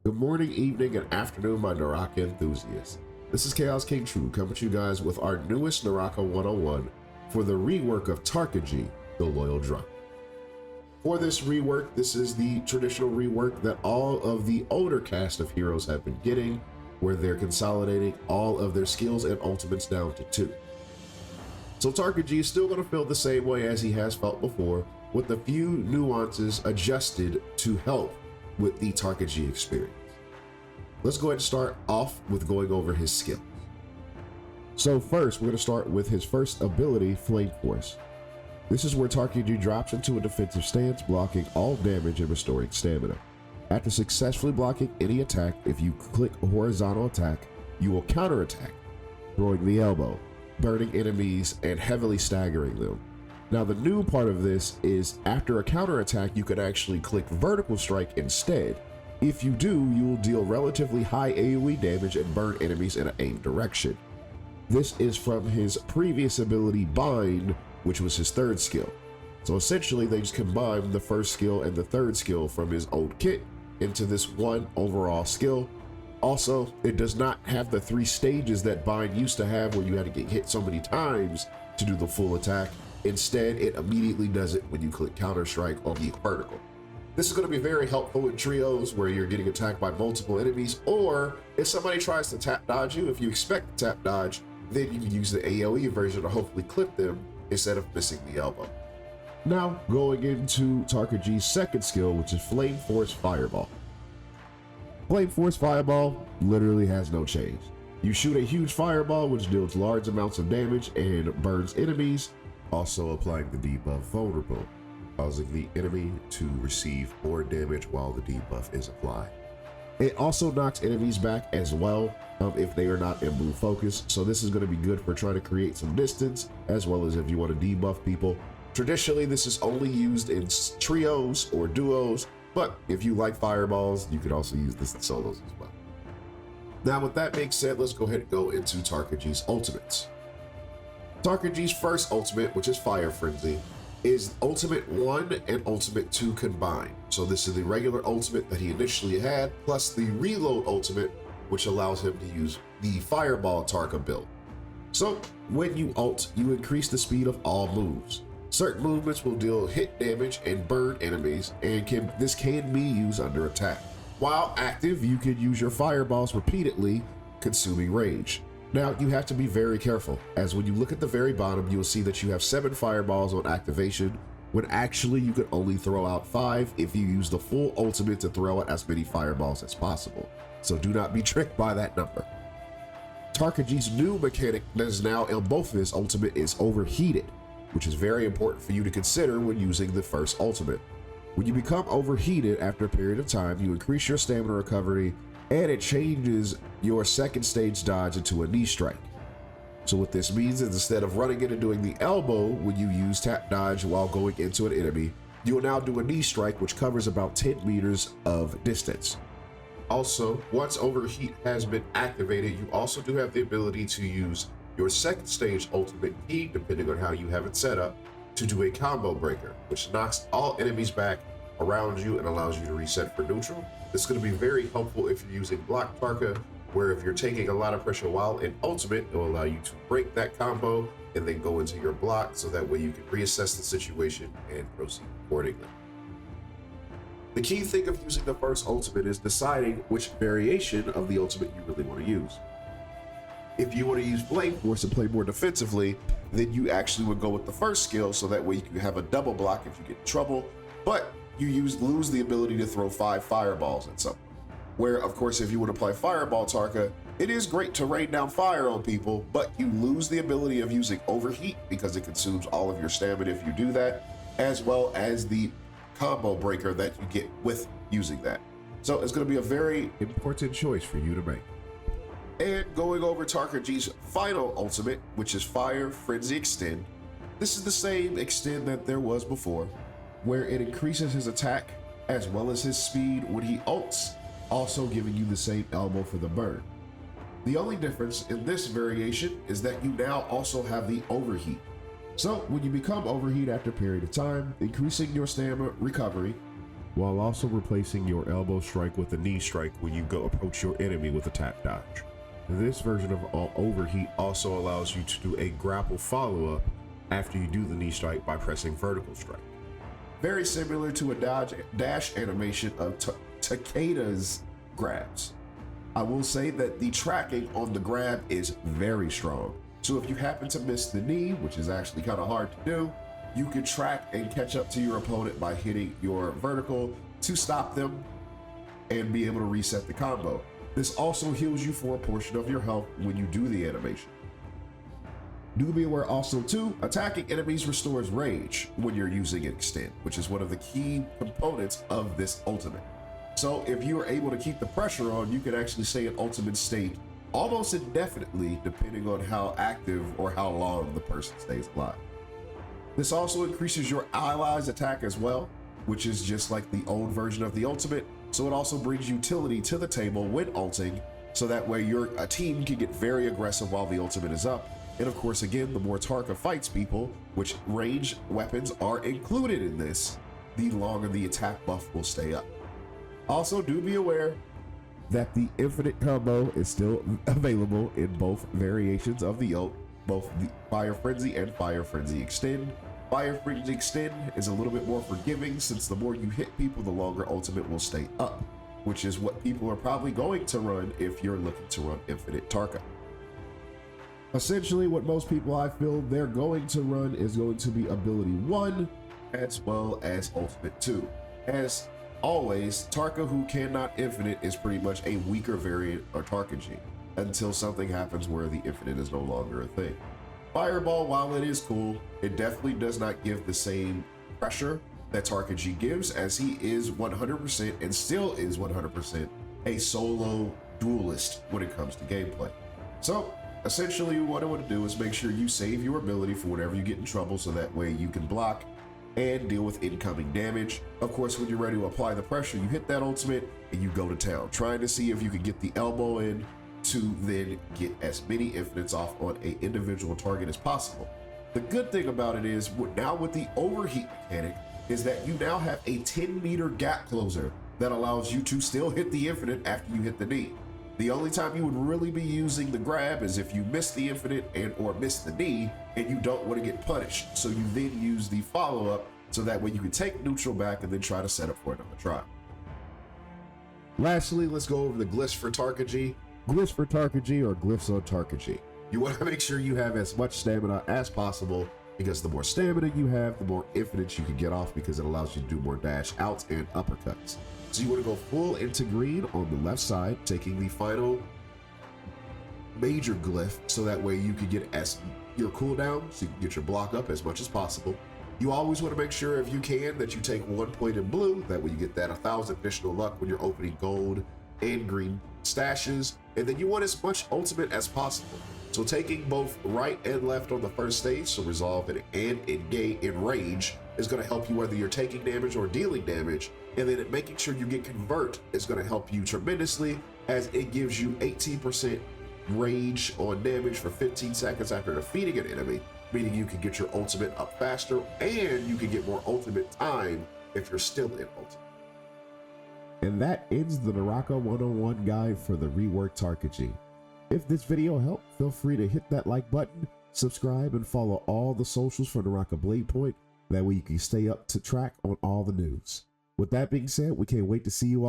Good morning, evening, and afternoon, my NARAKA enthusiasts. This is ChaosKingTru coming to you guys with our newest NARAKA 101 for the rework of Tarka Ji, the Loyal Drunk. For this rework, this is the traditional rework that all of the older cast of heroes have been getting, where they're consolidating all of their skills and ultimates down to 2. So Tarka Ji is still going to feel the same way as he has felt before, with a few nuances adjusted to help with the Tarka Ji experience. Let's go ahead and start off with going over his skills. So first, we're going to start with his first ability, Flame Force. This is where Tarka Ji drops into a defensive stance, blocking all damage and restoring stamina. After successfully blocking any attack, if you click horizontal attack, you will counterattack, throwing the elbow, burning enemies, and heavily staggering them. Now the new part of this is after a counterattack, you could actually click vertical strike instead. If you do, you will deal relatively high AoE damage and burn enemies in an aimed direction. This is from his previous ability, Bind, which was his third skill. So essentially they just combined the first skill and the third skill from his old kit into this one overall skill. Also, it does not have the 3 stages that Bind used to have where you had to get hit so many times to do the full attack. Instead, it immediately does it when you click counter strike on the vertical. This is going to be very helpful in trios where you're getting attacked by multiple enemies, or if somebody tries to tap dodge you, if you expect to tap dodge, then you can use the AoE version to hopefully clip them instead of missing the elbow. Now, going into Tarka Ji's second skill, which is Flame Force Fireball. Flame Force Fireball literally has no change. You shoot a huge fireball which deals large amounts of damage and burns enemies, also applying the debuff Vulnerable, causing the enemy to receive more damage while the debuff is applied. It also knocks enemies back as well if they are not in blue focus, so this is going to be good for trying to create some distance, as well as if you want to debuff people. Traditionally, this is only used in trios or duos, but if you like fireballs, you could also use this in solos as well. Now, with that being said, let's go ahead and go into Tarka Ji's ultimates. Tarka Ji's first ultimate, which is Fire Frenzy, is Ultimate 1 and Ultimate 2 combined. So this is the regular ultimate that he initially had, plus the Reload ultimate, which allows him to use the Fireball Tarka build. So when you ult, you increase the speed of all moves. Certain movements will deal hit damage and burn enemies, and this can be used under attack. While active, you can use your fireballs repeatedly, consuming rage. Now, you have to be very careful, as when you look at the very bottom, you will see that you have 7 fireballs on activation, when actually you can only throw out 5 if you use the full ultimate to throw out as many fireballs as possible. So do not be tricked by that number. Tarka Ji's new mechanic that is now in both of his ultimate is Overheated, which is very important for you to consider when using the first ultimate. When you become overheated after a period of time, you increase your stamina recovery, and it changes your second stage dodge into a knee strike. So what this means is instead of running in and doing the elbow when you use tap dodge while going into an enemy, you will now do a knee strike which covers about 10 meters of distance. Also, once Overheat has been activated, you also do have the ability to use your second stage ultimate key, depending on how you have it set up, to do a combo breaker, which knocks all enemies back around you and allows you to reset for neutral. This is going to be very helpful if you're using block Tarka, where if you're taking a lot of pressure while in ultimate, it will allow you to break that combo and then go into your block, so that way you can reassess the situation and proceed accordingly. The key thing of using the first ultimate is deciding which variation of the ultimate you really want to use. If you want to use Flame Force and play more defensively, then you actually would go with the first skill, so that way you can have a double block if you get in trouble, but you lose the ability to throw 5 fireballs at someone. Where, of course, if you want to play Fireball Tarka, it is great to rain down fire on people, but you lose the ability of using Overheat because it consumes all of your stamina if you do that, as well as the combo breaker that you get with using that. So it's going to be a very important choice for you to make. And going over Tarka Ji's final ultimate, which is Fire Frenzy Extend. This is the same extend that there was before, where it increases his attack as well as his speed when he ults, also giving you the same elbow for the burn. The only difference in this variation is that you now also have the Overheat. So when you become Overheat after a period of time, increasing your stamina recovery, while also replacing your elbow strike with a knee strike when you go approach your enemy with a tap dodge. This version of overheat also allows you to do a grapple follow-up after you do the knee strike by pressing vertical strike. Very similar to a dash animation of Takeda's grabs. I will say that the tracking on the grab is very strong. So if you happen to miss the knee, which is actually kind of hard to do, you can track and catch up to your opponent by hitting your vertical to stop them and be able to reset the combo. This also heals you for a portion of your health when you do the animation. Do be aware also too, attacking enemies restores rage when you're using Extend, which is one of the key components of this ultimate. So if you are able to keep the pressure on, you can actually stay in ultimate state almost indefinitely, depending on how active or how long the person stays alive. This also increases your allies' attack as well, which is just like the old version of the ultimate. So it also brings utility to the table when ulting, so that way a team can get very aggressive while the ultimate is up. And of course, again, the more Tarka fights people, which ranged weapons are included in this, the longer the attack buff will stay up. Also, do be aware that the infinite combo is still available in both variations of the ult, both the Fire Frenzy and Fire Frenzy Extend. Fire Frenzy Extend is a little bit more forgiving, since the more you hit people, the longer ultimate will stay up, which is what people are probably going to run if you're looking to run infinite Tarka. Essentially, what most people I feel they're going to run is going to be ability 1 as well as ultimate 2. As always, Tarka who cannot infinite is pretty much a weaker variant of Tarka Ji until something happens where the infinite is no longer a thing. Fireball, while it is cool, it definitely does not give the same pressure that Tarka Ji gives, as he is 100% and still is 100% a solo duelist when it comes to gameplay. So essentially what I want to do is make sure you save your ability for whenever you get in trouble, so that way you can block and deal with incoming damage. Of course, when you're ready to apply the pressure, you hit that ultimate and you go to town, trying to see if you can get the elbow in to then get as many infinites off on an individual target as possible. The good thing about it is, now with the overheat mechanic, is that you now have a 10-meter gap closer that allows you to still hit the infinite after you hit the knee. The only time you would really be using the grab is if you miss the infinite or miss the knee and you don't want to get punished. So you then use the follow-up, so that way you can take neutral back and then try to set up for another try. Lastly, let's go over the Glyphs for Tarka Ji. Glyphs for Tarka Ji, or Glyphs on Tarka Ji. You want to make sure you have as much stamina as possible, because the more stamina you have, the more infinites you can get off, because it allows you to do more dash outs and uppercuts. So you want to go full into green on the left side, taking the final major glyph, so that way you can get your cooldown, so you can get your block up as much as possible. You always want to make sure, if you can, that you take 1 point in blue, that way you get that 1,000 additional luck when you're opening gold and green stashes. And then you want as much ultimate as possible. So taking both right and left on the first stage, so resolve and engage in rage, is going to help you whether you're taking damage or dealing damage. And then making sure you get convert is going to help you tremendously, as it gives you 18% rage on damage for 15 seconds after defeating an enemy, meaning you can get your ultimate up faster, and you can get more ultimate time if you're still in ultimate. And that ends the NARAKA 101 guide for the reworked Tarka Ji. If this video helped, feel free to hit that like button, subscribe, and follow all the socials for NARAKA BLADEPOINT. That way you can stay up to track on all the news. With that being said, we can't wait to see you all